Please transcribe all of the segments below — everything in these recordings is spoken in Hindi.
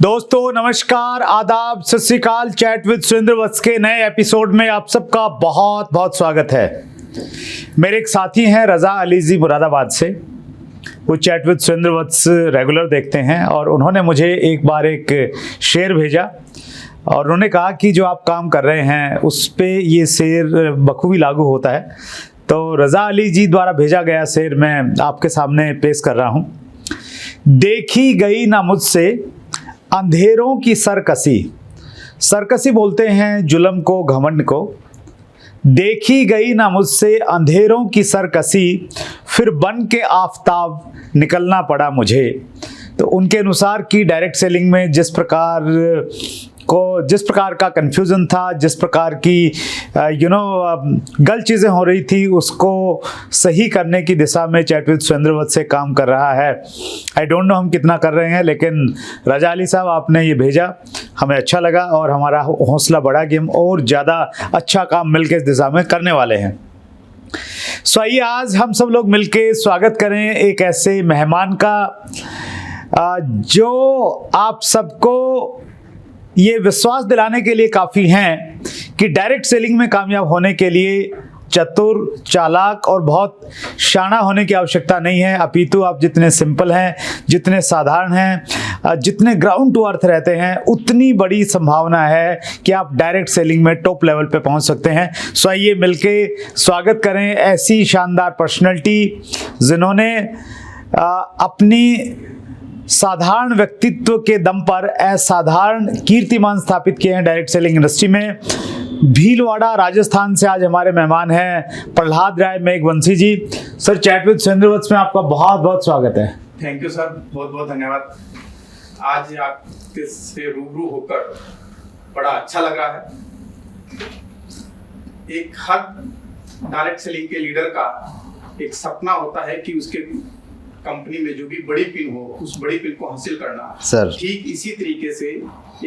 दोस्तों नमस्कार, आदाब, सत श्री अकाल। चैट विद सुरेंद्र वत्स के नए एपिसोड में आप सबका बहुत बहुत स्वागत है। मेरे एक साथी हैं रज़ा अली जी मुरादाबाद से। वो chat with Surendra Vats regular देखते हैं और उन्होंने मुझे एक बार एक शेर भेजा और उन्होंने कहा कि जो आप काम कर रहे हैं उस पे ये शेर बखूबी लागू होता है। तो रज़ा अली जी द्वारा भेजा गया शेर मैं आपके सामने पेश कर रहा हूँ। देखी गई ना मुझसे अंधेरों की सरकसी, सरकसी बोलते हैं जुल्म को, घमंड को। देखी गई ना मुझसे अंधेरों की सरकसी, फिर बन के आफताब निकलना पड़ा मुझे। तो उनके अनुसार की डायरेक्ट सेलिंग में जिस प्रकार का कन्फ्यूज़न था, जिस प्रकार की गलत चीज़ें हो रही थी, उसको सही करने की दिशा में चैट विद सुरेंद्र वत्स से काम कर रहा है। आई डोंट नो हम कितना कर रहे हैं, लेकिन रज़ा अली साहब आपने ये भेजा, हमें अच्छा लगा और हमारा हौसला बढ़ा कि हम और ज़्यादा अच्छा काम मिलकर इस दिशा में करने वाले हैं। सो आइए आज हम सब लोग मिलके स्वागत करें एक ऐसे मेहमान का जो आप सबको ये विश्वास दिलाने के लिए काफ़ी हैं कि डायरेक्ट सेलिंग में कामयाब होने के लिए चतुर, चालाक और बहुत शाना होने की आवश्यकता नहीं है। अपितु आप जितने सिंपल हैं, जितने साधारण हैं, जितने ग्राउंड टू अर्थ रहते हैं, उतनी बड़ी संभावना है कि आप डायरेक्ट सेलिंग में टॉप लेवल पे पहुंच सकते हैं। सो आइए मिलके स्वागत करें ऐसी शानदार पर्सनैलिटी जिन्होंने अपनी साधारण व्यक्तित्व के दम पर असाधारण कीर्तिमान स्थापित किए हैं डायरेक्ट सेलिंग इंडस्ट्री में। भीलवाड़ा राजस्थान से आज हमारे मेहमान हैं प्रहलाद राय मेघवंशी जी। सर, चैट विद सुरेंद्र वत्स में आपका बहुत बहुत स्वागत है। थैंक यू सर, बहुत बहुत धन्यवाद। आज आपके से रूबरू होकर बड़ा अच्छा लग रहा है। एक हर डायरेक्ट सेलिंग के लीडर का एक सपना होता है कि उसके कंपनी में जो भी बड़ी पिन हो, उस बड़ी पिन को हासिल करना। सर, ठीक इसी तरीके से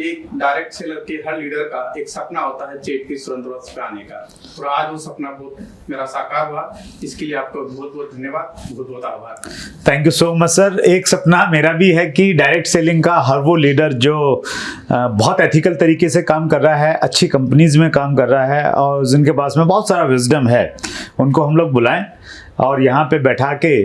एक डायरेक्ट सेलर के हर लीडर का एक सपना होता है चैट विद सुरेंद्र वत्स पे आने का। और आज वो सपना बहुत मेरा साकार हुआ। इसके लिए आपको बहुत बहुत धन्यवाद, बहुत बहुत आभार। Thank you so much sir. एक सपना मेरा भी है कि डायरेक्ट सेलिंग का हर वो लीडर जो बहुत एथिकल तरीके से काम कर रहा है, अच्छी कंपनीज में काम कर रहा है और जिनके पास में बहुत सारा विजडम है, उनको हम लोग बुलाएं और यहाँ पे बैठा के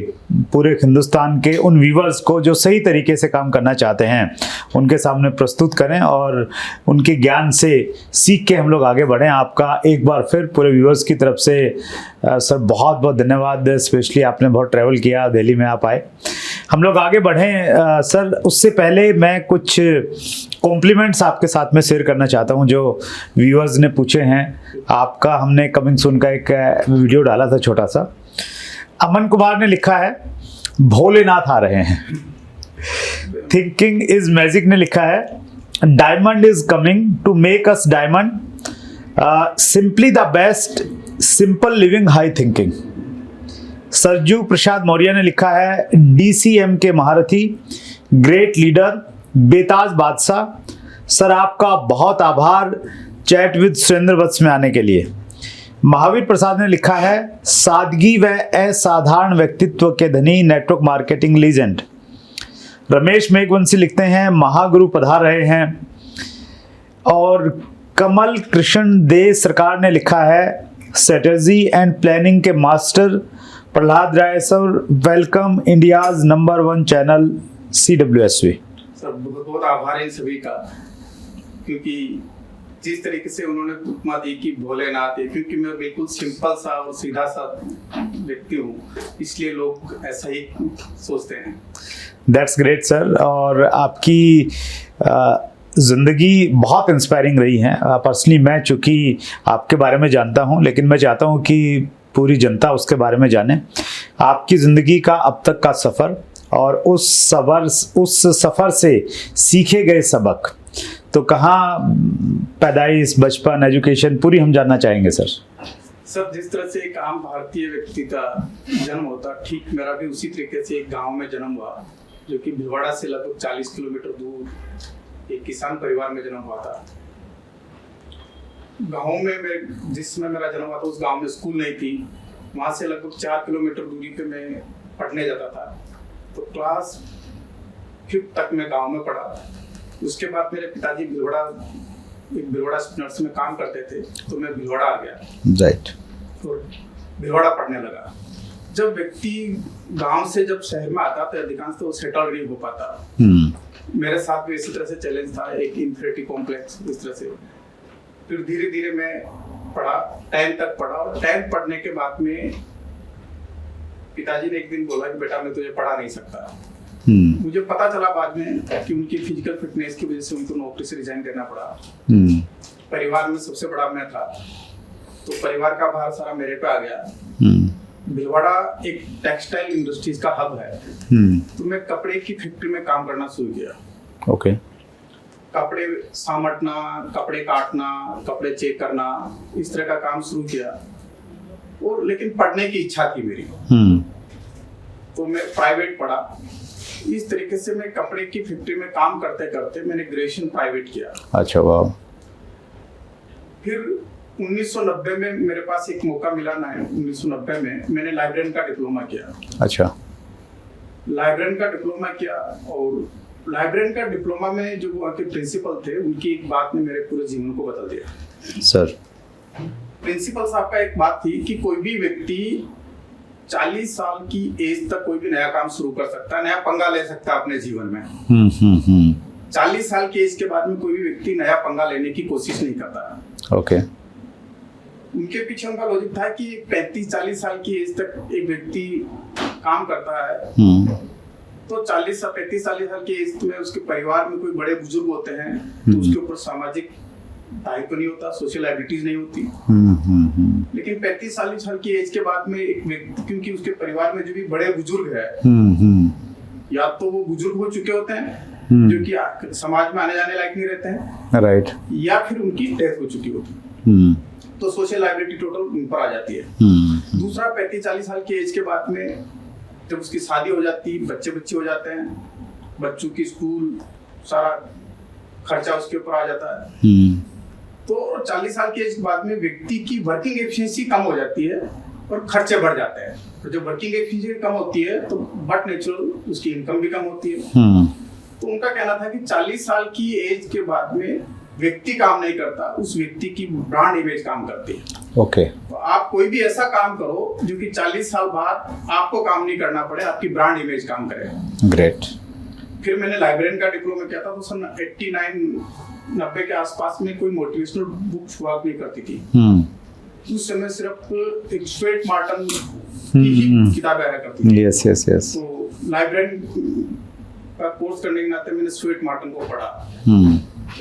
पूरे हिंदुस्तान के उन व्यूवर्स को जो सही तरीके से काम करना चाहते हैं उनके सामने प्रस्तुत करें और उनके ज्ञान से सीख के हम लोग आगे बढ़ें। आपका एक बार फिर पूरे व्यूवर्स की तरफ से सर बहुत बहुत धन्यवाद। स्पेशली आपने बहुत ट्रैवल किया, दिल्ली में आप आए। हम लोग आगे बढ़ें सर, उससे पहले मैं कुछ कॉम्प्लीमेंट्स आपके साथ में शेयर करना चाहता हूं जो व्यूवर्स ने पूछे हैं। आपका हमने कमिंग सून का एक वीडियो डाला था छोटा सा। अमन कुमार ने लिखा है भोलेनाथ आ रहे हैं। थिंकिंग इज मैजिक ने लिखा है diamond is coming to make us diamond, simply the best, simple living, high thinking. Sarju Prasad Maurya ने लिखा है डीसीएम के महारथी, ग्रेट लीडर, बेताज बादशाह। सर आपका बहुत आभार चैट विद सुरेंद्र वत्स में आने के लिए। महावीर प्रसाद ने लिखा है सादगी व असाधारण व्यक्तित्व के धनी, network marketing legend. Ramesh Meghwanshi लिखते हैं महागुरु पधार रहे हैं। और कमल कृष्ण दे सरकार ने लिखा है स्ट्रेटजी एंड प्लानिंग के master Prahlad Rai sir, welcome India's number 1 channel CWSV। Sir बहुत बहुत आभार इन सभी का, क्योंकि जिस तरीके से उन्होंने उपमा दी कि भोलेनाथ है, क्योंकि मैं बिल्कुल सिंपल सा और सीधा सा व्यक्ति हूँ, इसलिए लोग ऐसा ही सोचते हैं। That's great sir. और आपकी ज़िंदगी बहुत इंस्पायरिंग रही है। पर्सनली मैं चूँकि आपके बारे में जानता हूँ, लेकिन मैं चाहता हूँ कि पूरी जनता उसके बारे में जाने। आपकी ज़िंदगी का अब तक का सफ़र और उस सफ़र से सीखे गए सबक, तो कहाँ पैदाइश, बचपन, एजुकेशन पूरी हम जानना चाहेंगे सर। सर जिस तरह से एक आम भारतीय व्यक्ति का जन्म होता, ठीक मेरा भी उसी तरीके से एक गांव में जन्म हुआ, जो कि भीलवाड़ा से लगभग 40 किलोमीटर दूर एक किसान परिवार में जन्म हुआ था। गांव में जिसमें मेरा जन्म हुआ था, उस गांव में स्कूल नहीं थी। वहां से लगभग 4 किलोमीटर दूरी पे मैं पढ़ने जाता था। तो क्लास 5th तक मैं गांव में पढ़ा। उसके बाद मेरे पिताजी भिलवाड़ा स्पिनर्स में काम करते थे, तो मैं भिलवाड़ा आ गया राइट। और भिलवाड़ा पढ़ने लगा। जब व्यक्ति गांव से जब शहर में आता तो अधिकांश तो सेटल नहीं हो पाता। मेरे साथ भी इसी तरह से चैलेंज था, एक इंफिनिटी कॉम्प्लेक्स इस तरह से। फिर धीरे धीरे मैं पढ़ा, 10th तक पढ़ा, और 10th पढ़ने के बाद में पिताजी ने एक दिन बोला कि बेटा मैं तुझे पढ़ा नहीं सकता। मुझे पता चला बाद में कि उनकी फिजिकल फिटनेस की वजह से उनको नौकरी से रिजाइन करना पड़ा। परिवार में सबसे बड़ा मैं था, तो परिवार का भार सारा मेरे पे आ गया। भिलवाड़ा एक टेक्सटाइल इंडस्ट्रीज का हब है, तो मैं कपड़े की फैक्ट्री में काम करना शुरू किया। ओके। कपड़े सामटना, कपड़े काटना, कपड़े चेक करना, इस तरह का काम शुरू किया। और लेकिन पढ़ने की इच्छा थी मेरी, तो मैं प्राइवेट पढ़ा। इस तरीके से मैं कपड़े की फैक्ट्री में काम करते करते मैंने ग्रेजुएशन प्राइवेट किया। अच्छा, वाह। फिर 1990 में मेरे पास एक मौका मिला ना, 1990 में मैंने लाइब्रेरियन का डिप्लोमा किया। अच्छा। लाइब्रेरियन का डिप्लोमा किया, और लाइब्रेरियन का डिप्लोमा में जो वहाँ के प्रिंसिपल थे, उनकी एक बात ने मेरे पूरे जीवन को बदल दिया। सर? प्रिंसिपल साहब का एक बात थी कि कोई भी व्यक्ति 40 साल की एज तक कोई भी नया काम शुरू कर सकता है, नया पंगा ले सकता है अपने जीवन में। 40 साल की एज के बाद में कोई भी व्यक्ति नया पंगा लेने की कोशिश नहीं करता। ओके। उनके पीछे उनका लॉजिक था कि 35-40 साल की एज तक एक व्यक्ति काम करता है, तो 35-40 साल की एज में उसके परिवार में कोई बड़े बुजुर्ग होते हैं, तो उसके ऊपर सामाजिक दायित्व नहीं होता, सोशल लायबिलिटीज नहीं होती। लेकिन 35-40 साल की एज के बाद में एक व्यक्ति, क्योंकि उसके परिवार में जो भी बड़े बुजुर्ग है, या तो वो बुजुर्ग हो चुके होते हैं जो कि समाज में आने जाने लायक नहीं रहते हैं, राइट, या फिर उनकी डेथ हो चुकी होती है, तो सोशल लायबिलिटी टोटल उन पर आ जाती है। दूसरा, 35-40 साल की एज के बाद में जब उसकी शादी हो जाती, बच्चे हो जाते हैं, बच्चों की स्कूल सारा खर्चा उसके ऊपर आ जाता है, तो 40 साल की एज के बाद में व्यक्ति की वर्किंग एफिशिएंसी कम हो जाती है और खर्चे बढ़ जाते हैं। तो जब वर्किंग एफिशिएंसी कम होती है तो बट नेचुरल उसकी इनकम भी कम होती है। तो उनका कहना था कि 40 साल की एज के बाद में व्यक्ति काम नहीं करता, उस व्यक्ति की ब्रांड इमेज काम करती है। ओके। तो आप कोई भी ऐसा काम करो जो कि 40 साल बाद आपको काम नहीं करना पड़े, आपकी ब्रांड इमेज काम करे। ग्रेट। फिर मैंने लाइब्रेरियन का डिप्लोमा किया था, तो सन 89-90 के आसपास में कोई मोटिवेशनल बुक हुआ नहीं करती थी। उस समय सिर्फ एक स्टुअर्ट मार्टन की ही किताबें आया करती थी। Yes yes yes. तो लाइब्रेरियन का कोर्स करने के नाते मैंने स्टुअर्ट मार्टन को पढ़ा,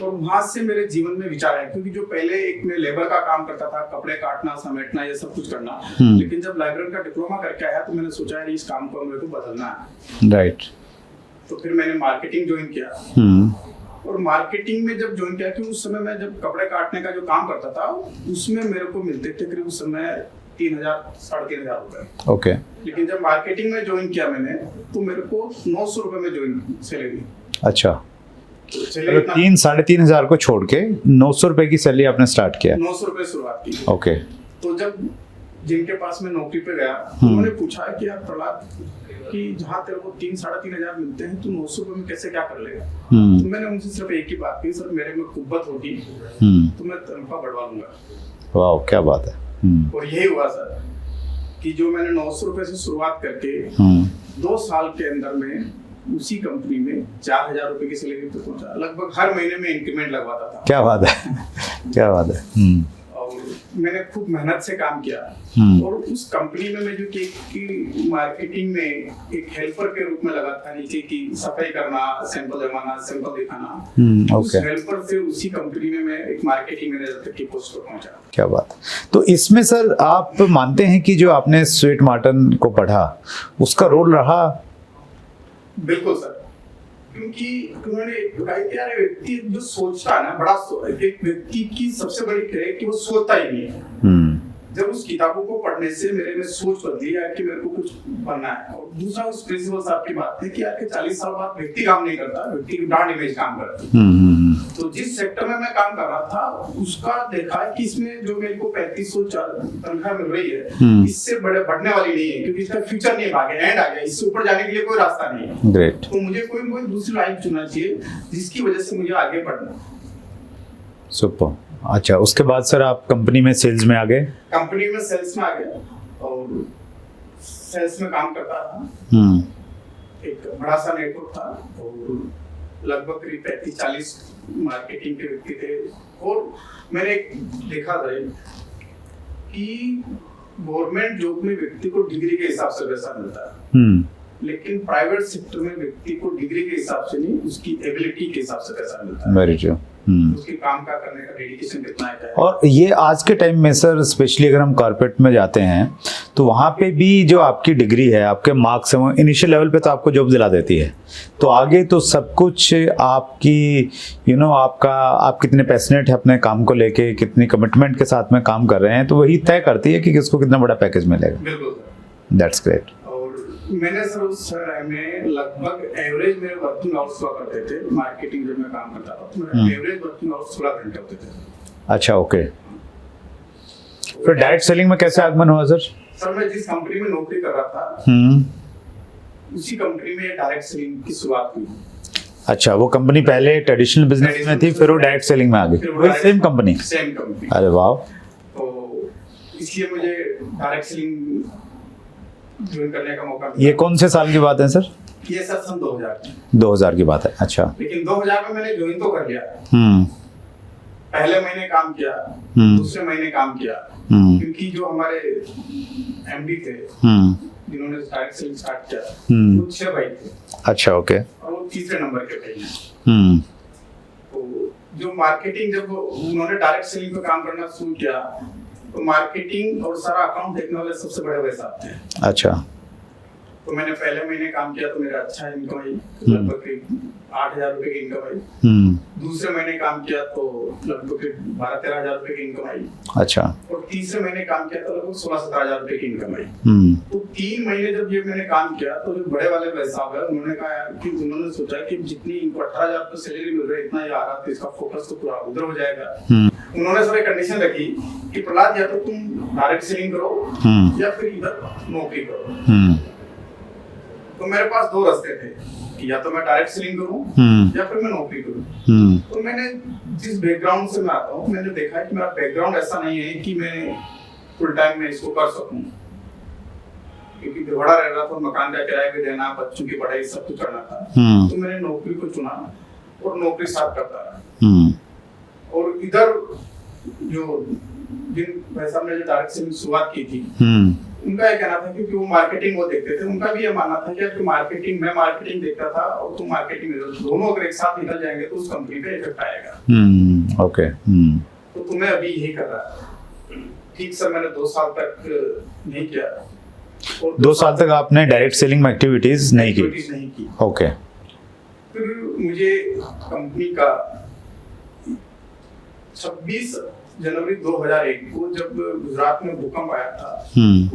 और वहां से मेरे जीवन में विचार आया, क्योंकि जो पहले एक मैं लेबर का काम करता था, कपड़े काटना, समेटना, ये सब कुछ करना, लेकिन जब लाइब्रेरियन का डिप्लोमा करके आया तो मैंने सोचा यार इस काम को मेरे को बदलना है। राइट। तो फिर मैंने मार्केटिंग ज्वाइन किया, और मार्केटिंग में जब ज्वाइन किया, कि उस समय मैं जब कपड़े काटने का जो काम करता था उसमें मेरे को मिलते थे करीब उस समय 3,000-3,500 रुपए। ओके। लेकिन जब मार्केटिंग में ज्वाइन किया मैंने, तो मेरे को 900 रुपए में ज्वाइन सैलरी। अच्छा, तो 3,000-3,500 को छोड़ के 900 रुपए की सैलरी आपने स्टार्ट किया? 900 रुपए शुरुआत की। ओके। तो जब जिनके पास मैं नौकरी पे गया, उन्होंने पूछा कि यार प्रहलाद, कि जहाँ तेरे को 3-3,500 मिलते हैं, तू 900 रुपए में कैसे क्या कर लेगा? तो मैंने उनसे सिर्फ एक ही बात की, सर मेरे में कुव्वत होगी तो मैं तनख्वाह बढ़वा लूंगा। वाह, क्या बात है। और यही हुआ सर, कि जो मैंने 900 रुपए से शुरुआत करके 2 साल के अंदर में उसी कंपनी में 4,000 रुपए की सैलरी पे पहुंचा। लगभग हर महीने में इंक्रीमेंट लगवाता था। क्या बात है, क्या बात है। और मैंने खूब मेहनत से काम किया, और उस कंपनी में मैं जो कि मार्केटिंग में एक हेल्पर के रूप में लगा था, नीचे की सफाई करना, सैंपल जमाना, सैंपल दिखाना। उस हेल्पर से उसी कंपनी में मैं एक मार्केटिंग मैनेजर तक की पोस्ट पर पहुंचा। क्या बात। तो इसमें सर आप मानते हैं कि जो आपने स्टुअर्ट मार्टन को पढ़ा उसका रोल रहा? बिल्कुल सर, क्योंकि उन्होंने यार व्यक्ति जो सोचता है ना, बड़ा एक व्यक्ति की सबसे बड़ी है कि वो सोचता ही नहीं है। जब उस किताबों को पढ़ने से मेरे में सोच बदली है कि मेरे को कुछ बनना है। और दूसरा उस प्रिंसिपल साहब की बात है कि यार के 40 साल बाद व्यक्ति काम नहीं करता, व्यक्ति की ब्रांड इमेज काम करती है। तो जिस सेक्टर में मैं काम कर रहा था उसका देखा कि इसमें जो मेरे को 3500 तनख्वाह मिल रही है इससे बढ़ने वाली नहीं है, क्योंकि इसका फ्यूचर नहीं है, आगे एंड आ गया, इससे ऊपर जाने के लिए कोई रास्ता नहीं है। ग्रेट। तो मुझे कोई दूसरी लाइन चुनना चाहिए जिसकी वजह से मुझे आगे बढ़ना। सुपर। अच्छा, उसके बाद सर आप कंपनी में सेल्स में आ गए? कंपनी में सेल्स में आ गया और सेल्स में काम करता था। एक बड़ा सा नेटवर्क था और लगभग करीब 35-40 मार्केटिंग के व्यक्ति थे। और मैंने देखा था कि गवर्नमेंट जॉब में व्यक्ति को डिग्री के हिसाब से पैसा मिलता है, लेकिन प्राइवेट सेक्टर में व्यक्ति को डिग्री के हिसाब से नहीं, उसकी एबिलिटी के हिसाब से पैसा मिलता है। Very true. उसके काम का करने का डेडिकेशन कितना है। और ये आज के टाइम में सर स्पेशली अगर हम कॉर्पोरेट में जाते हैं तो वहाँ पे भी जो आपकी डिग्री है, आपके मार्क्स हैं, वो इनिशियल लेवल पे तो आपको जॉब दिला देती है, तो आगे तो सब कुछ आपकी आप कितने पैशनेट है अपने काम को लेके, कितनी कमिटमेंट के साथ में काम कर रहे हैं, तो वही तय करती है कि किसको कितना बड़ा पैकेज मिलेगा। बिल्कुल। That's great. मैंने सर उस में लगभग एवरेज मेरे वर्किंग आवर्स हुआ करते थे, मार्केटिंग जब मैं काम करता था तो मेरे एवरेज वर्किंग आवर्स 16 घंटे होते थे। अच्छा, ओके। फिर डायरेक्ट सेलिंग में कैसे आगमन हुआ सर? सर मैं जिस कंपनी में नौकरी कर रहा था उसी कंपनी में डायरेक्ट सेलिंग की शुरुआत हुई। अच्छा, वो कंपनी पहले ट्रेडिशनल बिजनेस में थी, फिर वो डायरेक्ट सेलिंग में आ गई? वही सेम कंपनी? Same company. अरे वाह। तो इसलिए मुझे डायरेक्ट सेलिंग ज्वाइन करने का मौका मिला। ये कौन से साल की बात है सर? ये सर सन 2000 की बात है। अच्छा। लेकिन 2000 में मैंने ज्वाइन तो कर लिया। पहले महीने काम किया, दूसरे महीने काम किया, क्योंकि जो हमारे एमडी थे जिन्होंने डायरेक्ट सेलिंग स्टार्ट किया वो 6 भाई थे। अच्छा, ओके। और वो तीसरे नंबर के भाई हैं। तो जो मार्केटिंग, जब उन्होंने डायरेक्ट सेलिंग पे काम करना शुरू किया तो मार्केटिंग और सारा अकाउंट देखने वाले सबसे बड़े भाई साहब थे। अच्छा। तो मैंने पहले महीने काम किया तो मेरा अच्छा इनकम आई, लगभग 8,000 रुपए की इनकम आई। दूसरे महीने काम किया तो लगभग 12-13 हजार रुपए की इनकम आई। अच्छा। और तीसरे महीने काम किया तो लगभग 16-17 हजार रुपए की इनकम आई। तो 3 महीने जब ये मैंने काम किया तो जो बड़े वाले भाई साहब है उन्होंने कहा यार कि उन्होंने सोचा कि जितनी इनको 18,000 रुपए सैलरी मिल रही है, इतना ही आ रहा तो इसका फोकस तो पूरा उधर हो जाएगा। उन्होंने सर एक कंडीशन रखी कि प्रहलाद, या तो तुम डायरेक्ट सेलिंग करो या फिर इधर नौकरी करो। तो मेरे पास 2 रास्ते थे कि या तो मैं डायरेक्ट सेलिंग करूं या फिर मैं नौकरी करूं। तो मैंने जिस बैकग्राउंड से मैं आता हूं, मैंने देखा है कि मेरा बैकग्राउंड ऐसा नहीं है कि मैं फुल टाइम में इसको कर सकूं, क्योंकि भिवाड़ा रह रहा था, मकान का किराया भी देना, बच्चों की पढ़ाई सब कुछ करना था। तो मैंने नौकरी को चुना और नौकरी स्टार्ट करता रहा। और इधर जो जिन भाई साहब ने जो डायरेक्ट सेलिंग शुरुआत की थी उनका ये कहना था, क्योंकि वो मार्केटिंग वो देखते थे, उनका भी ये मानना था कि मार्केटिंग, मैं मार्केटिंग देखता था और तुम मार्केटिंग, दोनों अगर एक साथ निकल जाएंगे तो उस कंपनी पे इफेक्ट आएगा। ओके। तो तुम्हें अभी यही कर रहा है। ठीक सर, मैंने 2 साल तक नहीं किया। और 2 साल तक आपने डायरेक्ट सेलिंग में एक्टिविटीज नहीं की? ओके। फिर मुझे कंपनी का 26 जनवरी 2001 को जब गुजरात में भूकंप आया था,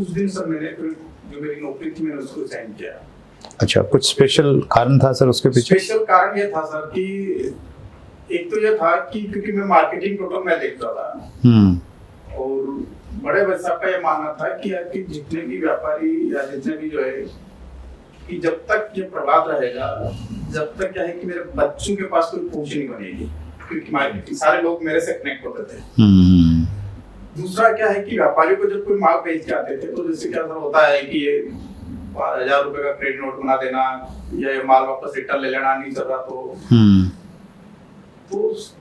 उस दिन सर मैंने फिर जो मेरी नौकरी थी मैंने उसको रिजाइन किया। अच्छा, कुछ स्पेशल कारण था सर उसके पीछे? स्पेशल कारण ये था सर कि एक तो ये था कि क्योंकि मैं मार्केटिंग टोटल मैं देखता था और बड़े भाई साहब का ये मानना था कि यार कि जितने भी व्यापारी या जितने भी जो है कि जब तक ये प्रभाव रहेगा, जब तक क्या है कि मेरे बच्चों के पास कोई पहुंच नहीं बनेगी, क्योंकि मार्केटिंग सारे लोग मेरे से कनेक्ट होते थे। दूसरा क्या है कि व्यापारियों को जब कोई माल बेच के आते थे तो जैसे क्या होता है कि ये 5,000 रुपए का क्रेडिट नोट बना देना या ये माल वापस रिटर्न ले लेना नहीं चल रहा, तो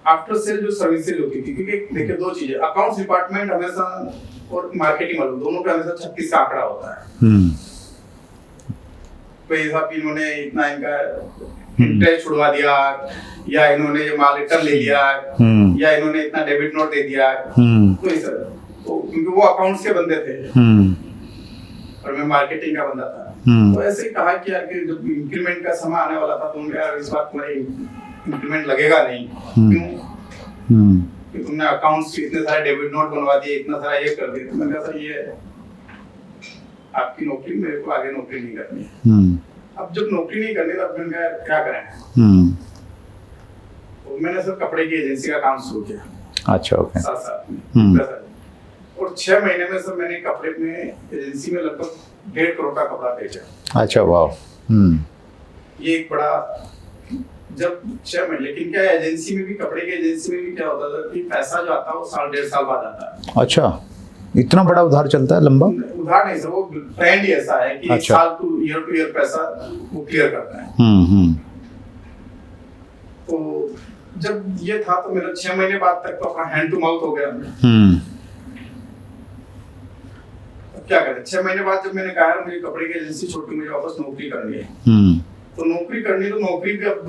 आफ्टर सेल जो सर्विसेज होती थी, क्योंकि देखिए 2 चीजें, अकाउंट्स डिपार्टमेंट हमेशा और मार्केटिंग वालों दोनों पे हमेशा 36 का आंकड़ा होता है। तो हिसाब इन्होंने इतना इनका इंटरेस्ट छुड़वा दिया, या इन्होंने ये माल रिटर्न ले लिया, या इन्होंने इतना डेबिट नोट दे दिया, तो सर तो क्योंकि वो अकाउंट्स के बंदे थे और मैं मार्केटिंग का बंदा था, तो ऐसे ही कहा कि यार कि जब इंक्रीमेंट का समय आने वाला था तो उन्होंने यार इस बात में इंक्रीमेंट लगेगा नहीं, क्यों? तुमने अकाउंट्स इतने सारे डेबिट नोट बनवा दिए, इतना सारा ये कर दिया। मैंने कहा सर ये आपकी नौकरी, मेरे को आगे नौकरी नहीं करनी है। अब जब नौकरी नहीं करनी तब मैंने कहा क्या करें। तो मैंने सर कपड़े की एजेंसी का काम शुरू किया। अच्छा, ओके। साथ में और 6 महीने में सर मैंने कपड़े में एजेंसी में लगभग 1.5 करोड़ का कपड़ा बेचा। अच्छा, वाह। ये एक बड़ा, जब 6 महीने, लेकिन क्या एजेंसी में भी, कपड़े की एजेंसी में भी क्या होता था कि पैसा जो आता है वो 1.5 साल बाद आता है। अच्छा, इतना बड़ा उधार चलता है, लंबा? उधार नहीं सर, वो ट्रेंड ही ऐसा है कि अच्छा। साल टू ईयर पैसा वो क्लियर करता है। तो जब ये था तो मेरा 6 महीने बाद तक तो अपना हैंड टू माउथ हो गया। क्या करें, 6 महीने बाद जब मैंने कहा मुझे कपड़े की एजेंसी छोड़ के मुझे वापस नौकरी करनी है, तो नौकरी भी अब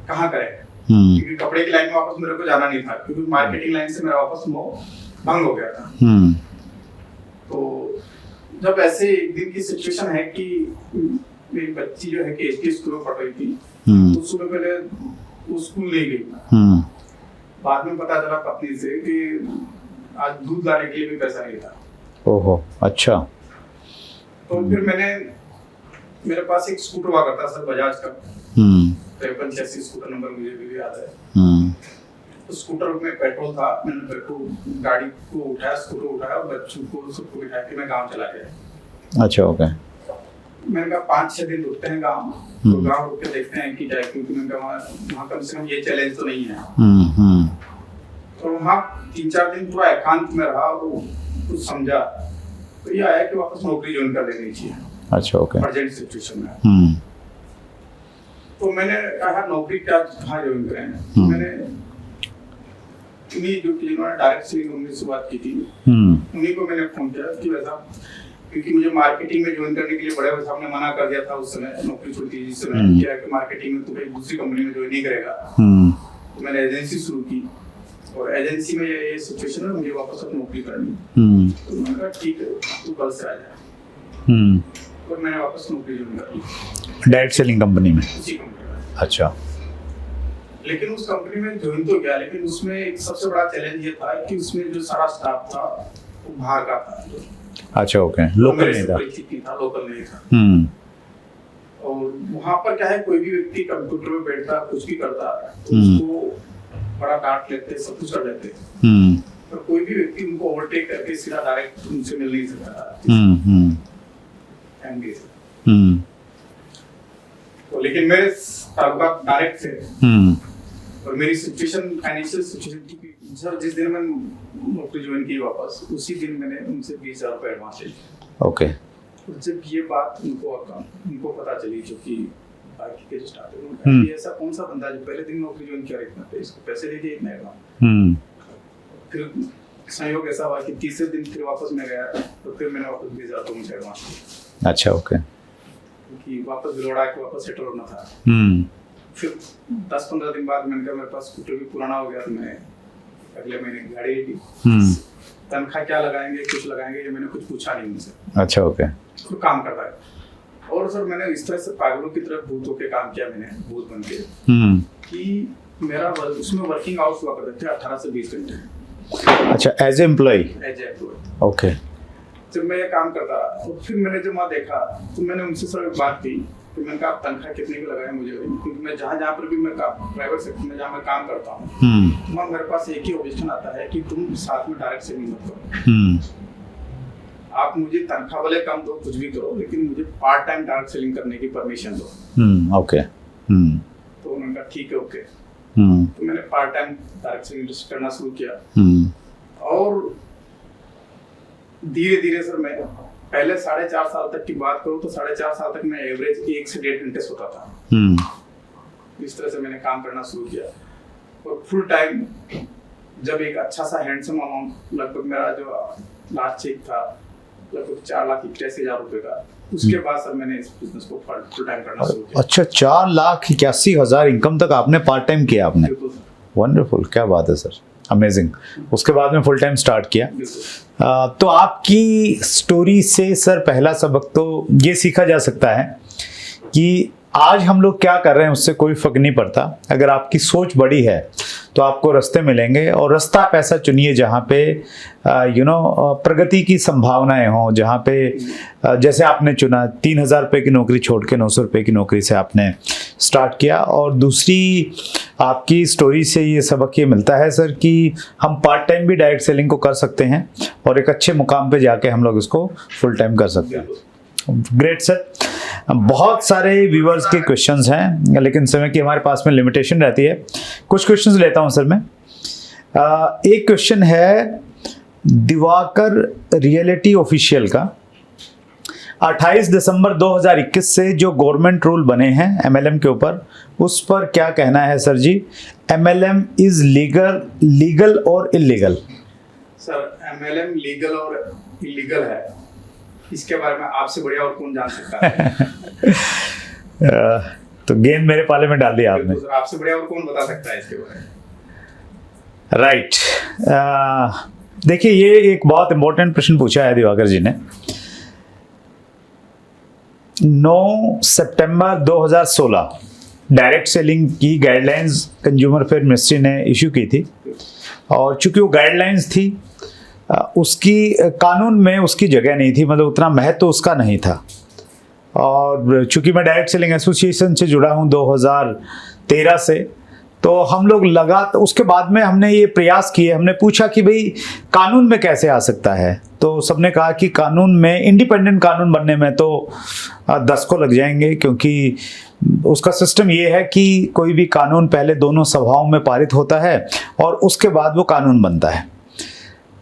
कहाँ करें, क्योंकि कपड़े की लाइन में वापस मेरे को जाना नहीं था, क्योंकि मार्केटिंग लाइन से मेरा वापस मोह भंग हो गया था। तो जब ऐसे एक दिन की सिचुएशन है कि मेरी बच्ची जो है कि एचटी स्कूल में पढ़ रही थी, तो सुबह पहले वो स्कूल नहीं गई। बाद में पता चला पत्नी से कि आज दूध लाने के लिए भी पैसा नहीं था। ओहो, अच्छा। तो फिर मेरे पास एक स्कूटर हुआ करता सर, बजाज का 5386 स्कूटर नंबर मुझे भी याद है। तो स्कूटर में पेट्रोल था, मैंने पेट्रोल गाड़ी को उठाया, स्कूटर उठाया और बच्चों को सबको बिठा के मैं गांव चला गया। अच्छा, ओके। मैंने कहा 5-6 दिन रुकते हैं गांव, तो गांव रुक के देखते हैं कि जाए, क्योंकि मैंने कहा वहाँ कम से कम ये चैलेंज तो नहीं है। तो वहाँ 3-4 दिन पूरा एकांत में रहा और कुछ समझा, तो ये आया कि वापस नौकरी ज्वाइन कर लेनी चाहिए। अच्छा, ओके। अर्जेंट सिचुएशन में तो मैंने कहा नौकरी क्या, कहाँ ज्वाइन करें। मैंने उन्हीं जो जिन्होंने डायरेक्ट सेलिंग उनसे शुरुआत की थी, उन्हीं को मैंने फोन किया कि वैसा, क्योंकि मुझे मार्केटिंग में ज्वाइन करने के लिए बड़े भाई साहब ने मना कर दिया था उस समय, नौकरी छोड़ दी जिस समय, क्या कि मार्केटिंग में तो दूसरी कंपनी में ज्वाइन नहीं करेगा। तो मैंने एजेंसी शुरू की और एजेंसी में ये सिचुएशन है, मुझे वापस अपनी नौकरी करनी। तो मैंने कहा ठीक है, तू कल से आ जा। और मैंने वापस नौकरी ज्वाइन कर ली डायरेक्ट सेलिंग कंपनी में। उसी कंपनी में। अच्छा। लेकिन उस कंपनी में ज्वाइन तो किया, लेकिन उसमें एक सबसे बड़ा चैलेंज ये था कि उसमें जो सारा स्टाफ था वो बाहर का था। अच्छा, ओके। लोकल नहीं था। लोकल नहीं था। और वहाँ पर क्या है, कोई भी व्यक्ति कंप्यूटर में बैठता कुछ भी करता तो उसको बड़ा डांट लेते, सब कुछ कर लेते। पर कोई भी व्यक्ति उनको ओवरटेक करके सीधा डायरेक्ट उनसे मिल नहीं सकता। तो लेकिन मेरे ताल्लुकात डायरेक्ट थे और मेरी सिचुएशन, फाइनेंशियल सिचुएशन थी सर, जिस दिन मैंने नौकरी ज्वाइन की वापस, उसी दिन मैंने उनसे 20,000 रुपये एडवांस ले लिया। ओके। जब ये बात उनको पता चली, जो कि बाकी के जो स्टाफ है, ये ऐसा कौन सा बंदा जो पहले दिन नौकरी ज्वाइन किया इतना, तो इसको पैसे दे दिए इतना एडवांस। फिर संयोग ऐसा हुआ कि तीसरे दिन फिर वापस मैं गया, तो फिर मैंने वापस 20,000 तो मुझे एडवांस दिया। अच्छा, ओके। क्योंकि वापस बिलोड़ा के वापस सेटल होना था। फिर 10-15 दिन बाद मैंने कहा मेरे पास स्कूटर भी पुराना हो गया, तो मैं अगले महीने गाड़ी ली। तनख्वाह क्या लगाएंगे, कुछ लगाएंगे, ये मैंने कुछ पूछा नहीं उनसे। अच्छा, ओके। तो काम करता है। और सर मैंने इस तरह से पागलों की तरह भूत होके काम किया, मैंने भूत बन के, कि मेरा उसमें वर्किंग आवर्स हुआ करते थे 18 से 20 घंटे। अच्छा, as employ? As employ. Okay. जब मैं ये काम करता रहा तो फिर मैंने जब वहाँ देखा तो मैंने उनसे सर एक बात की, तो मैंने कहा तनख्वाह कितने की लगाए मुझे, क्योंकि मैं जहाँ पर भी मैं प्राइवेट सेक्टर में जहाँ मैं काम करता हूँ, तो मेरे पास एक ही ऑब्जेक्शन आता है कि तुम साथ में डायरेक्ट सेलिंग मत करो। आप मुझे तनख्वाह वाले काम दो, कुछ भी करो, लेकिन मुझे पार्ट टाइम डायरेक्ट सेलिंग करने की परमिशन दो। ओके। तो उन्होंने कहा ठीक है, ओके। तो मैंने पार्ट टाइम डायरेक्ट सेलिंग करना शुरू किया और धीरे धीरे सर मैं पहले 4.5 साल तक की बात करूं तो 4.5 साल तक मैं एवरेज 1 से 1.5 घंटे सोता था। इस तरह से मैंने काम करना शुरू किया और फुल टाइम जब एक अच्छा सा हैंडसम अमाउंट, लगभग मेरा जो लास्ट चेक था लगभग 4,81,000 रुपए का, उसके बाद सर मैंने इस बिजनेस को फुल टाइम करना शुरू किया। अच्छा, 4,81,000 इनकम तक आपने पार्ट टाइम किया आपने? वंडरफुल, क्या बात है सर, अमेजिंग। उसके बाद में फुल टाइम स्टार्ट किया। तो आपकी स्टोरी से सर पहला सबक तो ये सीखा जा सकता है कि आज हम लोग क्या कर रहे हैं उससे कोई फर्क नहीं पड़ता। अगर आपकी सोच बड़ी है तो आपको रास्ते मिलेंगे, और रास्ता आप ऐसा चुनिए जहाँ पे प्रगति की संभावनाएं हों, जहाँ पे जैसे आपने चुना 3,000 रुपये की नौकरी छोड़ के 900 रुपये की नौकरी से आपने स्टार्ट किया। और दूसरी आपकी स्टोरी से ये सबक ये मिलता है सर कि हम पार्ट टाइम भी डायरेक्ट सेलिंग को कर सकते हैं और एक अच्छे मुकाम पे जाके हम लोग इसको फुल टाइम कर सकते हैं। Great sir. बहुत सारे व्यूअर्स के क्वेश्चंस हैं, लेकिन समय की हमारे पास में लिमिटेशन रहती है। कुछ क्वेश्चंस लेता हूं सर मैं। एक क्वेश्चन है दिवाकर रियलिटी ऑफिशियल का, 28 दिसंबर 2021 से जो गवर्नमेंट रूल बने हैं MLM के ऊपर, उस पर क्या कहना है sir ji? MLM is legal और इलीगल? सर MLM लीगल और इलीगल है, इसके बारे में आपसे बढ़िया और कौन जान सकता है? तो गेंद मेरे पाले में डाल दिया आपने। तो सर आपसे बढ़िया और कौन बता सकता है इसके बारे में? राइट। देखिए, ये एक बहुत इंपॉर्टेंट प्रश्न पूछा है दिवाकर जी ने। 9 सितंबर 2016 डायरेक्ट सेलिंग की गाइडलाइंस कंज्यूमर अफेयर मिनिस्ट्री ने इशू की थी, और चूंकि वो गाइडलाइंस थी, उसकी कानून में उसकी जगह नहीं थी, मतलब उतना महत्व उसका नहीं था। और चूंकि मैं डायरेक्ट सेलिंग एसोसिएशन से जुड़ा हूँ 2013 से, तो हम लोग उसके बाद में हमने ये प्रयास किए, हमने पूछा कि भाई कानून में कैसे आ सकता है। तो सबने कहा कि कानून में, इंडिपेंडेंट कानून बनने में तो 10 को लग जाएंगे, क्योंकि उसका सिस्टम ये है कि कोई भी कानून पहले दोनों सभाओं में पारित होता है और उसके बाद वो कानून बनता है।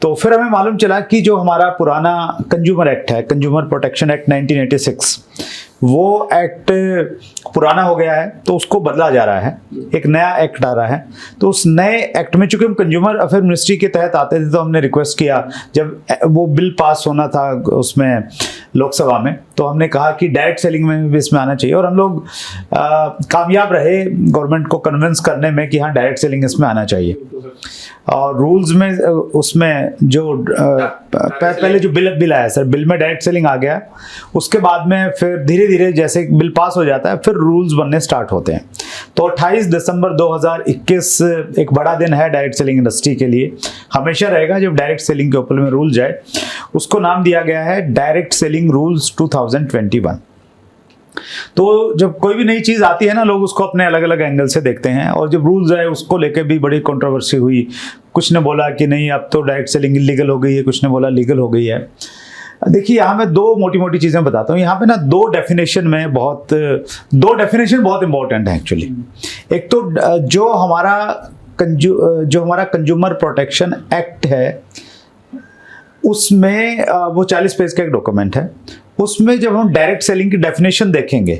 तो फिर हमें मालूम चला कि जो हमारा पुराना कंज्यूमर एक्ट है, कंज्यूमर प्रोटेक्शन एक्ट 1986, वो एक्ट पुराना हो गया है, तो उसको बदला जा रहा है, एक नया एक्ट आ रहा है। तो उस नए एक्ट में, चूंकि हम कंज्यूमर अफेयर मिनिस्ट्री के तहत आते थे, तो हमने रिक्वेस्ट किया, जब वो बिल पास होना था उसमें लोकसभा में, तो हमने कहा कि डायरेक्ट सेलिंग में भी इसमें आना चाहिए। और हम लोग कामयाब रहे गवर्नमेंट को कन्विंस करने में कि हाँ, डायरेक्ट सेलिंग इसमें आना चाहिए। और रूल्स में उसमें जो पहले जो बिल आया सर, बिल में डायरेक्ट सेलिंग आ गया। उसके बाद में फिर धीरे धीरे जैसे बिल पास हो जाता है, फिर रूल्स बनने स्टार्ट होते हैं। तो 28 दिसंबर 2021 एक बड़ा दिन है डायरेक्ट सेलिंग इंडस्ट्री के लिए, हमेशा रहेगा जब डायरेक्ट सेलिंग के ऊपर में रूल जाए। उसको नाम दिया गया है डायरेक्ट सेलिंग रूल्स 2021। तो जब कोई भी नई चीज आती है ना, लोग उसको अपने अलग अलग एंगल से देखते हैं, और जब रूल्स आए उसको लेके भी बड़ी कंट्रोवर्सी हुई। कुछ ने बोला कि नहीं, अब तो डायरेक्ट सेलिंग इलीगल हो गई है, कुछ ने बोला लीगल हो गई है। देखिए, यहाँ मैं दो मोटी मोटी चीजें बताता हूँ। यहाँ पे ना दो डेफिनेशन बहुत इंपॉर्टेंट है एक्चुअली। एक तो जो हमारा कंज्यूमर प्रोटेक्शन एक्ट है, उसमें वो 40 पेज का एक डॉक्यूमेंट है। उसमें जब हम डायरेक्ट सेलिंग की डेफिनेशन देखेंगे,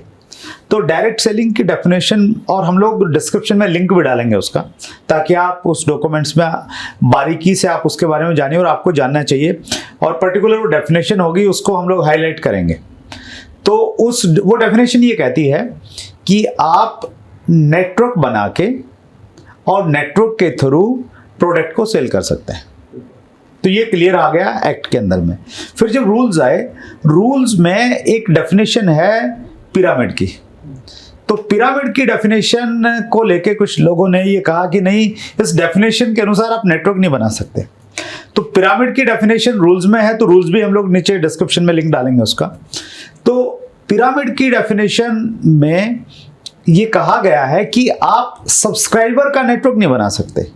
तो डायरेक्ट सेलिंग की डेफिनेशन, और हम लोग डिस्क्रिप्शन में लिंक भी डालेंगे उसका, ताकि आप उस डॉक्यूमेंट्स में बारीकी से आप उसके बारे में जानिए, और आपको जानना चाहिए। और पर्टिकुलर वो डेफिनेशन होगी, उसको हम लोग हाईलाइट करेंगे। तो वो डेफिनेशन ये कहती है कि आप नेटवर्क बना के और नेटवर्क के थ्रू प्रोडक्ट को सेल कर सकते हैं। तो ये क्लियर आ गया एक्ट के अंदर में। फिर जब रूल्स आए, रूल्स में एक डेफिनेशन है पिरामिड की। तो पिरामिड की डेफिनेशन को लेके कुछ लोगों ने ये कहा कि नहीं, इस डेफिनेशन के अनुसार आप नेटवर्क नहीं बना सकते। तो पिरामिड की डेफिनेशन रूल्स में है, तो रूल्स भी हम लोग नीचे डिस्क्रिप्शन में लिंक डालेंगे उसका। तो पिरामिड की डेफिनेशन में ये कहा गया है कि आप सब्सक्राइबर का नेटवर्क नहीं बना सकते,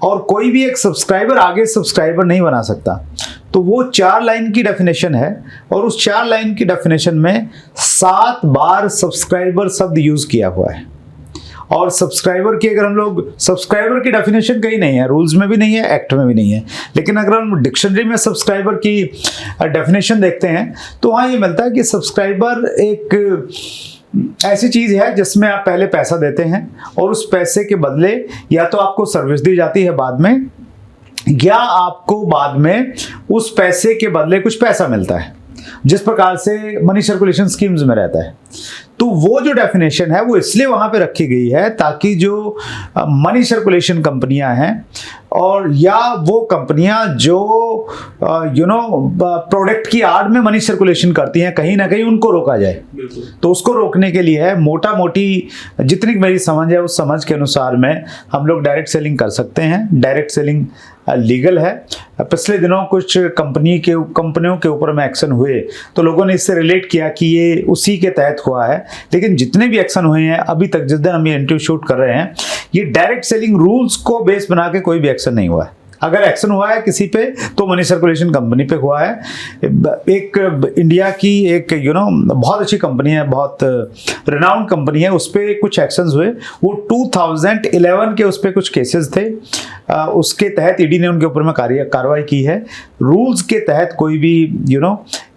और कोई भी एक सब्सक्राइबर आगे सब्सक्राइबर नहीं बना सकता। तो वो 4 लाइन की डेफिनेशन है, और उस 4 लाइन की डेफिनेशन में 7 बार सब्सक्राइबर शब्द यूज किया हुआ है। और सब्सक्राइबर की, अगर हम लोग, सब्सक्राइबर की डेफिनेशन कहीं नहीं है, रूल्स में भी नहीं है, एक्ट में भी नहीं है, लेकिन अगर हम डिक्शनरी में सब्सक्राइबर की डेफिनेशन देखते हैं, तो वहाँ ये मिलता है कि सब्सक्राइबर एक ऐसी चीज है जिसमें आप पहले पैसा देते हैं, और उस पैसे के बदले या तो आपको सर्विस दी जाती है बाद में, या आपको बाद में उस पैसे के बदले कुछ पैसा मिलता है, जिस प्रकार से मनी सर्कुलेशन स्कीम्स में रहता है। तो वो जो डेफिनेशन है वो इसलिए वहां पे रखी गई है ताकि जो मनी सर्कुलेशन कंपनियां हैं और या वो कंपनियां जो प्रोडक्ट की आड़ में मनी सर्कुलेशन करती हैं, कहीं ना कहीं उनको रोका जाए। तो उसको रोकने के लिए है, मोटा मोटी जितनी मेरी समझ है उस समझ के अनुसार में हम लोग डायरेक्ट सेलिंग कर सकते हैं। डायरेक्ट सेलिंग लीगल है। पिछले दिनों कुछ कंपनियों के ऊपर में एक्शन हुए तो लोगों ने इससे रिलेट किया कि ये उसी के तहत हुआ है, लेकिन जितने भी एक्शन हुए हैं अभी तक, जिस दिन हम ये इंटरव्यू शूट कर रहे हैं, ये डायरेक्ट सेलिंग रूल्स को बेस बना के कोई भी एक्शन नहीं हुआ है। अगर एक्शन हुआ है किसी पे तो मनी सर्कुलेशन कंपनी पे हुआ है। एक इंडिया की एक बहुत अच्छी कंपनी है, बहुत रिनाउंड कंपनी है, उस पर कुछ एक्शंस हुए। वो 2011 के उस पर कुछ केसेस थे, उसके तहत ईडी ने उनके ऊपर में कार्रवाई की है। रूल्स के तहत कोई भी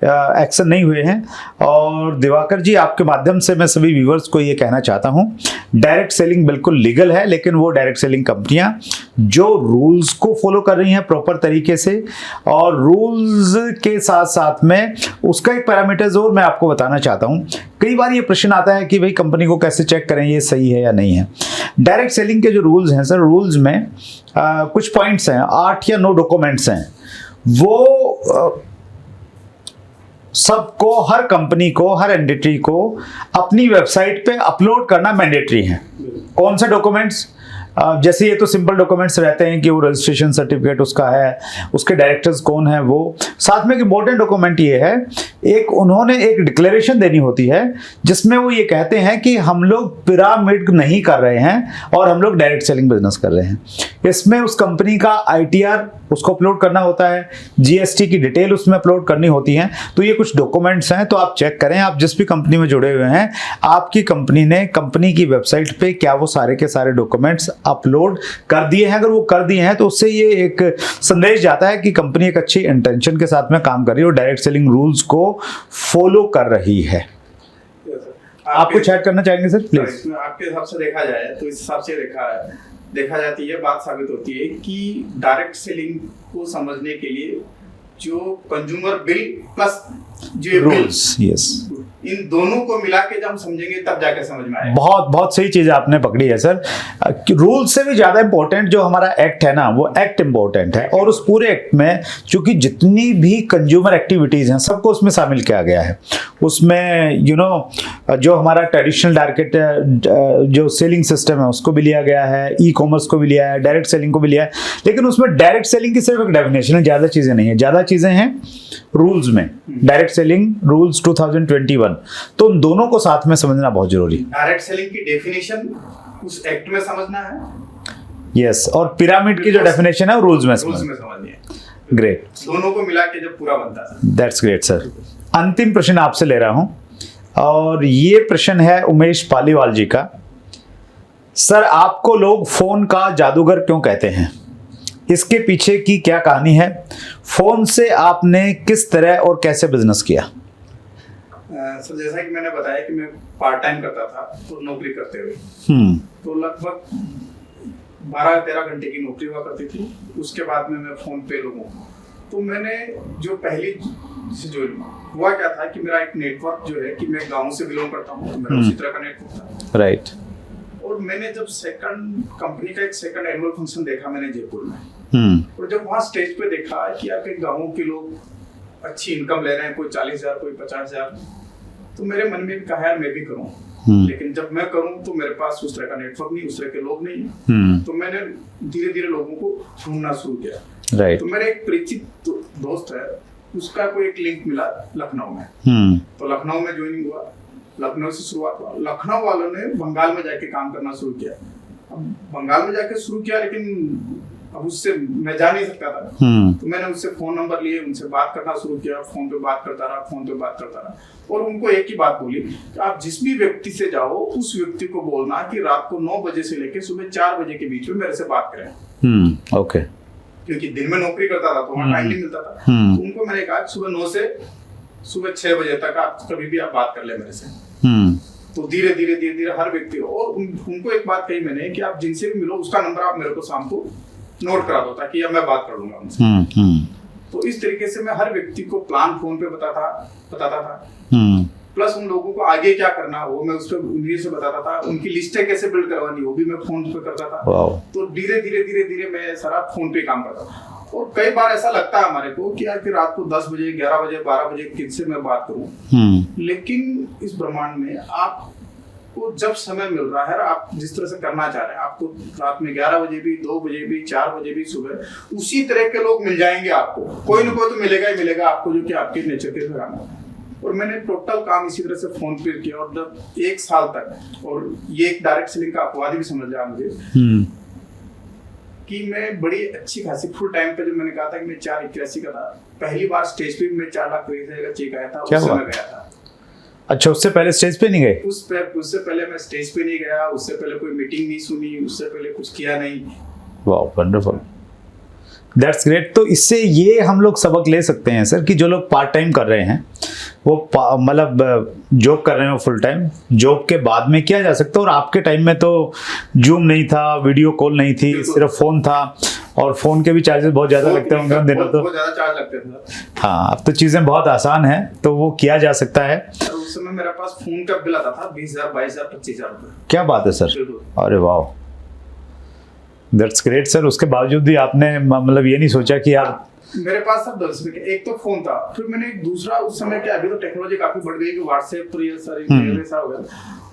एक्शन नहीं हुए हैं। और दिवाकर जी, आपके माध्यम से मैं सभी व्यूवर्स को ये कहना चाहता हूँ, डायरेक्ट सेलिंग बिल्कुल लीगल है, लेकिन वो डायरेक्ट सेलिंग कंपनियां जो रूल्स को फॉलो कर रही हैं प्रॉपर तरीके से, और रूल्स के साथ साथ में उसका एक पैरामीटर्स और मैं आपको बताना चाहता हूँ। कई बार ये प्रश्न आता है कि भाई कंपनी को कैसे चेक करें ये सही है या नहीं है। डायरेक्ट सेलिंग के जो रूल्स हैं सर, रूल्स में कुछ पॉइंट्स हैं, 8 या 9 डॉक्यूमेंट्स हैं। वो सबको, हर कंपनी को, हर एंटिटी को अपनी वेबसाइट पे अपलोड करना मैंडेटरी है। कौन से डॉक्यूमेंट्स? जैसे ये तो सिंपल डॉक्यूमेंट्स रहते हैं कि वो रजिस्ट्रेशन सर्टिफिकेट उसका है, उसके डायरेक्टर्स कौन है वो। साथ में एक इंपॉर्टेंट डॉक्यूमेंट ये है, उन्होंने एक डिक्लेरेशन देनी होती है जिसमें वो ये कहते हैं कि हम लोग पिरामिड नहीं कर रहे हैं और हम लोग डायरेक्ट सेलिंग बिजनेस कर रहे हैं। इसमें उस कंपनी का ITR उसको अपलोड करना होता है, GST की डिटेल उसमें अपलोड करनी होती है। तो ये कुछ डॉक्यूमेंट्स हैं, तो आप चेक करें। आप जिस भी कंपनी में जुड़े हुए हैं, आपकी कंपनी ने कंपनी की वेबसाइट पे क्या वो सारे के सारे डॉक्यूमेंट्स अपलोड कर दिए हैं। अगर वो कर दिए हैं तो उससे ये एक संदेश जाता है कि कंपनी एक अच्छी इंटेंशन के साथ में काम कर रही है और डायरेक्ट सेलिंग रूल्स को फॉलो कर रही है। आप कुछ ऐड करना चाहेंगे सर प्लीज? आपके हिसाब से देखा जाए तो इस हिसाब से देखा जाती है, बात साबित होती है कि डायरेक्ट सेलिंग को समझने के लिए जो कंज्यूमर बिल प्लस जो रूल्स, यस, इन दोनों को मिला के जब हम समझेंगे तब जाके समझ में आएगा। बहुत सही चीज आपने पकड़ी है सर। रूल से भी ज्यादा इंपॉर्टेंट जो हमारा एक्ट है ना, वो एक्ट इंपॉर्टेंट है। और उस पूरे एक्ट में चूंकि जितनी भी कंज्यूमर एक्टिविटीज हैं सबको उसमें शामिल किया गया है। उसमें जो हमारा ट्रेडिशनल जो सेलिंग सिस्टम है उसको भी लिया गया है, ई-कॉमर्स को भी लिया है, डायरेक्ट सेलिंग को भी लिया है। लेकिन उसमें डायरेक्ट सेलिंग की सिर्फ एक डेफिनेशन है, ज्यादा चीजें नहीं है। ज्यादा चीजें हैं रूल्स में, डायरेक्ट सेलिंग रूल्स 2021। तो उन दोनों को साथ में समझना बहुत जरूरी है। डायरेक्ट सेलिंग की डेफिनेशन उस एक्ट में समझना है, यस, और पिरामिड की जो डेफिनेशन है वो रूल्स में समझनी है। ग्रेट, दोनों को मिला के जब पूरा बनता है। That's great sir. अंतिम प्रश्न आपसे ले रहा हूं, और ये प्रश्न है उमेश पालीवाल जी का। सर, आपको लोग फोन का जादूगर क्यों कहते हैं? इसके पीछे की क्या कहानी है? फोन से आपने किस तरह और कैसे बिजनेस किया? सर, जैसा कि मैंने बताया कि मैं पार्ट टाइम करता था तो नौकरी करते हुए, तो लगभग 12-13 घंटे की नौकरी हुआ करती थी। उसके बाद में मैं फोन पे लोगों को, तो मैंने जो पहली से जो हुआ क्या था कि मेरा एक नेटवर्क जो है कि मैं गांव से बिलोंग करता हूँ, तो मेरा उसी तरह का नेटवर्क था। राइट। और मैंने जब कंपनी का एक सेकंड एनुअल फंक्शन देखा मैंने जयपुर में, और जब वहाँ स्टेज पे देखा कि आपके गाँव के लोग अच्छी इनकम ले रहे हैं, कोई 40,000 कोई 50,000, तो मेरे मन में भी कहा यार मैं भी करूँ। लेकिन जब मैं करूं तो मेरे पास उस तरह का नेटवर्क नहीं, उस तरह के लोग नहीं। तो मैंने धीरे धीरे लोगों को ढूंढना शुरू किया। राइट। तो मेरे एक परिचित दोस्त है, उसका कोई एक लिंक मिला लखनऊ में, तो लखनऊ में ज्वाइनिंग हुआ, लखनऊ से शुरुआत हुआ। लखनऊ वालों ने बंगाल में जाके काम करना शुरू किया। अब बंगाल में जाके शुरू किया, लेकिन अब उससे मैं जा नहीं सकता था, तो मैंने उससे फोन नंबर लिए, उनसे बात करना शुरू किया। फोन पे बात करता रहा और उनको एक ही बात बोली कि आप जिस भी व्यक्ति से जाओ उस व्यक्ति को बोलना कि रात को 9 बजे से लेकर सुबह 4 बजे के बीच में मेरे से बात करें। ओके। क्योंकि दिन में नौकरी करता था तो वहाँ टाइम नहीं मिलता था। तो उनको मैंने कहा सुबह 9 से सुबह 6 बजे तक आप कभी भी आप बात कर ले मेरे से। तो धीरे धीरे हर व्यक्ति, और उनको एक बात कही मैंने कि आप जिनसे भी मिलो उसका नंबर आप मेरे को शाम को नोट करा दो ताकि अब मैं बात कर लूंगा उनसे। तो इस तरीके से मैं हर व्यक्ति को प्लान फोन पे बताता था। प्लस उन लोगों को आगे क्या करना वो मैं उस पर उन्हीं से बताता था, उनकी लिस्टें कैसे बिल्ड करवानी वो भी मैं फोन पे करता था। तो धीरे धीरे मैं सारा फोन पे काम करता था। और कई बार ऐसा लगता है हमारे को कि यार कि रात को 10 बजे 11 बजे 12 बजे किससे मैं बात करूं, लेकिन इस ब्रह्मांड में आपको जब समय मिल रहा है, आप जिस तरह से करना चाह रहे हैं, आपको रात में 11 बजे भी 2 बजे भी 4 बजे भी सुबह उसी तरह के लोग मिल जाएंगे। आपको कोई ना कोई तो मिलेगा ही मिलेगा आपको, जो कि आपके नेचर के काम है। और मैंने टोटल काम इसी तरह से फोन पे किया और जब 1 साल तक, और ये एक डायरेक्ट सेलिंग का अपवाद भी समझ लिया मुझे कि मैं बड़ी अच्छी खासी फुल टाइम पे, जो मैंने कहा था कि मैं 481 का था, पहली बार स्टेज पे मैं 4 लाख का चेक आया था, उस समय गया था। अच्छा, उससे पहले स्टेज पे नहीं गए? उससे पहले मैं स्टेज पे नहीं गया, उससे पहले कोई मीटिंग नहीं सुनी, उससे पहले कुछ किया नहीं। वाह, वंडरफुल, दैट्स ग्रेट। तो इससे ये हम लोग सबक ले सकते हैं सर कि जो लोग पार्ट टाइम कर रहे हैं, वो मतलब जॉब कर रहे हैं फुल टाइम, जॉब के बाद में किया जा सकता है। और आपके टाइम में तो जूम नहीं था, वीडियो कॉल नहीं थी, सिर्फ फोन था, और फोन के भी चार्जेस बहुत ज़्यादा लगते होंगे उन दिनों तो। बहुत ज़्यादा चार्ज लगते थे। हाँ, अब तो चीज़ें बहुत आसान हैं, तो वो किया जा सकता है। उस समय मेरे पास फोन का बिल आता था 20,000 22,000 25,000 रुपये। क्या बात है सर, अरे वाह, दैट्स ग्रेट सर। उसके बावजूद भी आपने मतलब ये नहीं सोचा कि यार मेरे पास सब 10 रुपए के, एक तो फोन था, फिर मैंने एक दूसरा, उस समय क्या, अभी तो टेक्नोलॉजी काफी बढ़ गई कि व्हाट्सएप पर ये सारी ऐसा हो गया।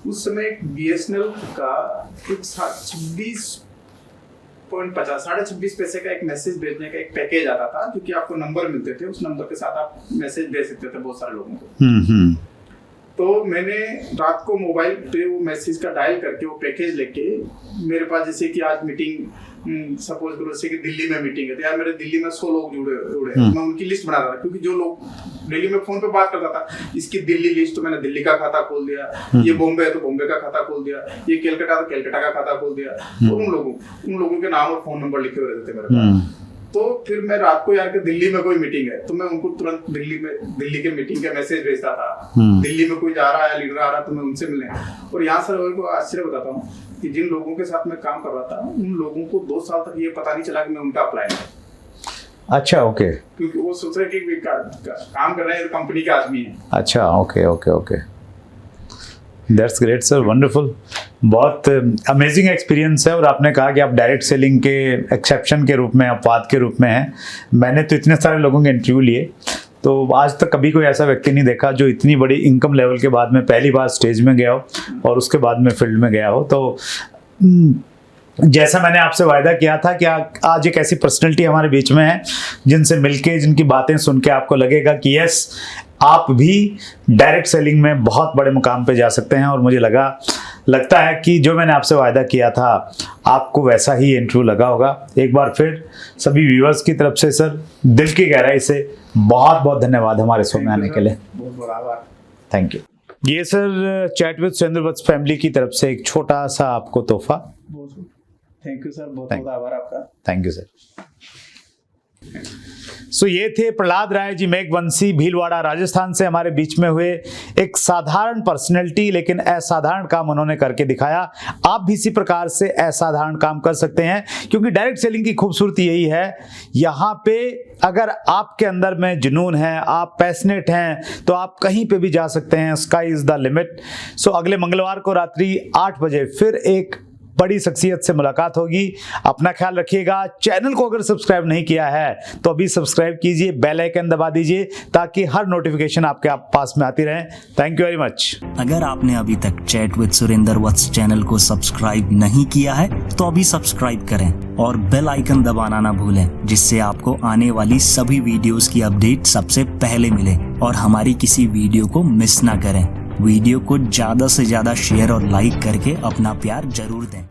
उस समय एक BSNL का एक 26.50 पैसे का एक मैसेज भेजने का एक पैकेज आता था, क्योंकि आपको नंबर मिलते थे, उस नंबर के साथ आप मैसेज भेज सकते थे बहुत सारे लोगों को। तो मैंने रात को मोबाइल पे वो मैसेज का डायल करके वो पैकेज लेके, मेरे पास जैसे कि आज मीटिंग सपोज करो जैसे कि दिल्ली में मीटिंग है, तो यार मेरे दिल्ली में 100 लोग जुड़े मैं उनकी लिस्ट बनाता था, क्योंकि जो लोग दिल्ली में फोन पे बात करता था, इसकी दिल्ली लिस्ट, तो मैंने दिल्ली का खाता खोल दिया, ये बॉम्बे है तो बॉम्बे का खाता खोल दिया, ये कैलकाटा तो कैलकाटा का खाता खोल दिया, तो उन लोगों के नाम और फोन नंबर लिखे हुए रहते थे मेरे पास। तो फिर मैं रात को यार के दिल्ली में कोई मीटिंग है, तो मैं उनको तुरंत दिल्ली के मीटिंग का मैसेज भेजता था। दिल्ली में कोई जा रहा है, लीडर आ रहा है, तो मैं उनसे मिलने। और यहाँ सर को आश्चर्य बताता हूँ कि जिन लोगों के साथ मैं काम कर रहा था, उन लोगों को 2 साल तक ये पता नहीं चला कि मैं उनका अप्लाई हूँ। अच्छा, ओके। क्योंकि वो सोच रहे कि काम कर रहे हैं, कंपनी के आदमी है। अच्छा, okay, that's great sir, wonderful, बहुत अमेजिंग एक्सपीरियंस है। और आपने कहा कि आप डायरेक्ट सेलिंग के एक्सेप्शन के रूप में, अपवाद के रूप में हैं। मैंने तो इतने सारे लोगों के इंटरव्यू लिए, तो आज तक कभी कोई ऐसा व्यक्ति नहीं देखा जो इतनी बड़ी इनकम लेवल के बाद में पहली बार स्टेज में गया हो और उसके बाद में फील्ड में गया हो। तो जैसा मैंने आपसे वायदा किया था कि आज एक ऐसी पर्सनैलिटी हमारे बीच में है जिनसे मिलके, जिनकी बातें सुन के आपको लगेगा कि यस, आप भी डायरेक्ट सेलिंग में बहुत बड़े मुकाम पे जा सकते हैं। और मुझे लगता है कि जो मैंने आपसे वायदा किया था, आपको वैसा ही इंटरव्यू लगा होगा। एक बार फिर सभी व्यूअर्स की तरफ से सर, दिल की गहराई से बहुत बहुत धन्यवाद हमारे शो में आने के लिए। बहुत आभार, थैंक यू। ये sir chat with Surendra Vats family की तरफ से एक छोटा सा आपको तोहफा। थैंक यू सर, बहुत आभार आपका। Thank you sir. सो ये थे प्रहलाद राय जी मेघवंशी, भीलवाड़ा राजस्थान से हमारे बीच में हुए। एक साधारण पर्सनैलिटी, लेकिन असाधारण काम उन्होंने करके दिखाया। आप भी इसी प्रकार से असाधारण काम कर सकते हैं, क्योंकि डायरेक्ट सेलिंग की खूबसूरती यही है, यहाँ पे अगर आपके अंदर में जुनून है, आप पैशनेट हैं, तो आप कहीं पे भी जा सकते हैं। Sky is the limit. So अगले मंगलवार को रात्रि 8 बजे फिर एक बड़ी शख्सियत से मुलाकात होगी। अपना ख्याल रखिएगा। चैनल को अगर सब्सक्राइब नहीं किया है तो अभी सब्सक्राइब कीजिए, बेल आइकन दबा दीजिए, ताकि हर नोटिफिकेशन आपके पास में आती रहे। Thank you very much. अगर आपने अभी तक chat with Surendra Vats channel को सब्सक्राइब नहीं किया है तो अभी सब्सक्राइब करें और बेल आइकन दबाना ना भूलें, जिससे आपको आने वाली सभी वीडियोस की अपडेट सबसे पहले मिले और हमारी किसी वीडियो को मिस ना करें। वीडियो को ज्यादा से ज्यादा शेयर और लाइक करके अपना प्यार जरूर दें।